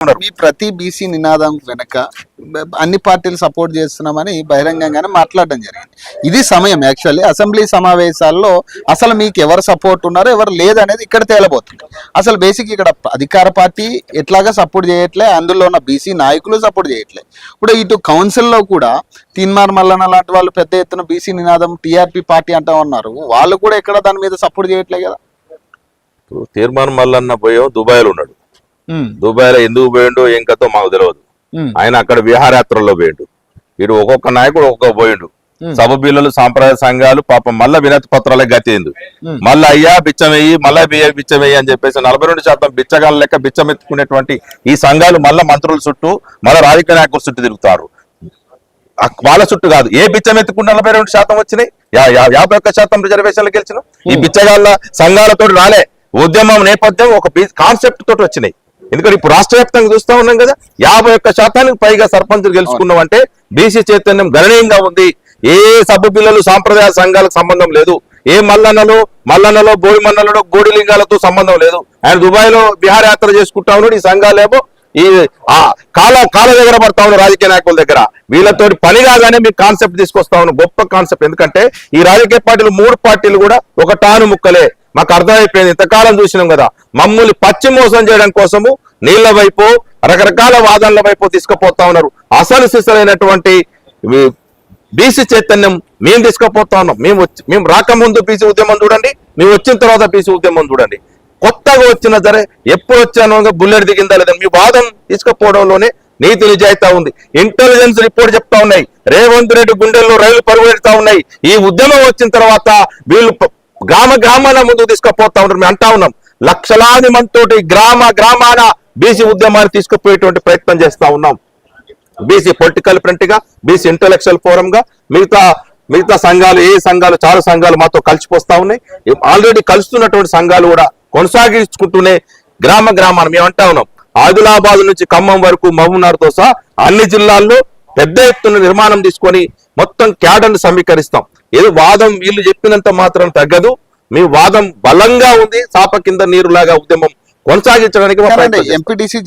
మీ ప్రతి బీసీ నినాదం వెనక అన్ని పార్టీలు సపోర్ట్ చేస్తున్నామని బహిరంగంగానే మాట్లాడడం జరిగింది. ఇది సమయం యాక్చువల్లీ అసెంబ్లీ సమావేశాల్లో అసలు మీకు ఎవరు సపోర్ట్ ఉన్నారో ఎవరు లేదనేది ఇక్కడ తేలబోతుంది. అసలు బేసిక్ ఇక్కడ అధికార పార్టీ ఎట్లాగా సపోర్ట్ చేయట్లే, అందులో ఉన్న బీసీ నాయకులు సపోర్ట్ చేయట్లే. ఇప్పుడు ఇటు కౌన్సిల్లో కూడా తీన్మార్ మల్లన్న లాంటి వాళ్ళు పెద్ద ఎత్తున బీసీ నినాదం టీఆర్పీ పార్టీ అంటా ఉన్నారు. వాళ్ళు కూడా ఎక్కడ దాని మీద సపోర్ట్ చేయట్లే కదా. తీర్మానం మల్లన్న పోయో దుబాయ్లో ఉన్నాడు. దుబాయ్లో ఎందుకు పోయిండు ఏం కథో మాకు తెలియదు. ఆయన అక్కడ విహారయాత్రలో పోయిండు. ఇటు ఒక్కొక్క నాయకుడు ఒక్కొక్క పోయిండు. సభ బిల్లులు సాంప్రదాయ సంఘాలు పాపం మళ్ళా వినతి పత్రాలే గతేందు. మళ్ళీ అయ్యా బిచ్చమయ్యి మళ్ళా బిచ్చమయ్యి అని చెప్పేసి 42% బిచ్చగాళ్ళ లెక్క బిచ్చమెత్తుకునేటువంటి ఈ సంఘాలు మళ్ళా మంత్రుల చుట్టూ మళ్ళా రాజకీయ నాయకుల చుట్టూ తిరుగుతారు. వాళ్ళ చుట్టూ కాదు, ఏ బిచ్చమెత్తుకుంటే 42% వచ్చినాయి, 51% రిజర్వేషన్లు గెలిచినాం. ఈ బిచ్చగాళ్ళ సంఘాలతో రాలే, ఉద్యమం నేపథ్యం ఒక కాన్సెప్ట్ తోటి వచ్చినాయి. ఎందుకంటే ఇప్పుడు రాష్ట్ర వ్యాప్తంగా చూస్తా ఉన్నాం కదా, 51% పైగా సర్పంచులు గెలుచుకున్నాం అంటే బీసీ చైతన్యం గణనీయంగా ఉంది. ఏ సబ్బు పిల్లలు సాంప్రదాయ సంఘాలకు సంబంధం లేదు, ఏ మల్లన్నలో బోడి మన్నలలో గోడి లింగాలతో సంబంధం లేదు. ఆయన దుబాయ్ లో విహారయాత్ర చేసుకుంటా ఉన్నాడు. ఈ సంఘాలేమో ఈ కాల దగ్గర పడతా ఉన్నాడు రాజకీయ నాయకుల దగ్గర. వీళ్ళతో పని కాగానే మీకు కాన్సెప్ట్ తీసుకొస్తా ఉన్నాం, గొప్ప కాన్సెప్ట్. ఎందుకంటే ఈ రాజకీయ పార్టీలు 3 పార్టీలు కూడా ఒక టాను ముక్కలే. మాకు అర్థమైపోయింది, ఇంతకాలం చూసినాం కదా, మమ్మల్ని పచ్చి మోసం చేయడం కోసము నీళ్ల వైపు రకరకాల వాదనల వైపు తీసుకుపోతా ఉన్నారు. అసలు సిసలైనటువంటి బీసీ చైతన్యం మేము తీసుకుపోతా ఉన్నాం. మేము రాకముందు బీసీ ఉద్యమం చూడండి, మేము వచ్చిన తర్వాత బీసీ ఉద్యమం చూడండి. కొత్తగా వచ్చిన సరే ఎప్పుడు వచ్చానో బుల్లెట్ దిగిందా లేదని మీ వాదం తీసుకుపోవడంలోనే నీతి నిజాయితీ ఉంది. ఇంటెలిజెన్స్ రిపోర్ట్ చెప్తా ఉన్నాయి, రేవంత్ రెడ్డి గుండెల్లో రైలు పరుగుపెడతా ఉన్నాయి. ఈ ఉద్యమం వచ్చిన తర్వాత వీళ్ళు గ్రామాల ముందుకు తీసుకుపోతా ఉన్నారు. మేము అంటా ఉన్నాం, లక్షలాది మందితోటి గ్రామాన బీసీ ఉద్యమాన్ని తీసుకుపోయేటువంటి ప్రయత్నం చేస్తా ఉన్నాం. బీసీ పొలిటికల్ ఫ్రంట్ గా, బీసీ ఇంటలెక్చువల్ ఫోరం గా, మిగతా సంఘాలు, ఏ సంఘాలు, చాలా సంఘాలు మాతో కలిసిపోతా ఉన్నాయి. ఆల్రెడీ కలుస్తున్నటువంటి సంఘాలు కూడా కొనసాగించుకుంటూనే గ్రామాన మేము అంటా ఉన్నాం, ఆదిలాబాద్ నుంచి ఖమ్మం వరకు మహబూబ్నగర్తో సహా అన్ని జిల్లాల్లో పెద్ద ఎత్తున నిర్మాణం తీసుకొని మొత్తం క్యాడర్ను సమీకరిస్తాం. ఏదో వాదం వీళ్ళు చెప్పినంత మాత్రం తగ్గదు, మీ వాదం బలంగా ఉంది. చాప కింద నీరులాగా ఉద్యమం కొనసాగించడానికి ఎంపీటీసీ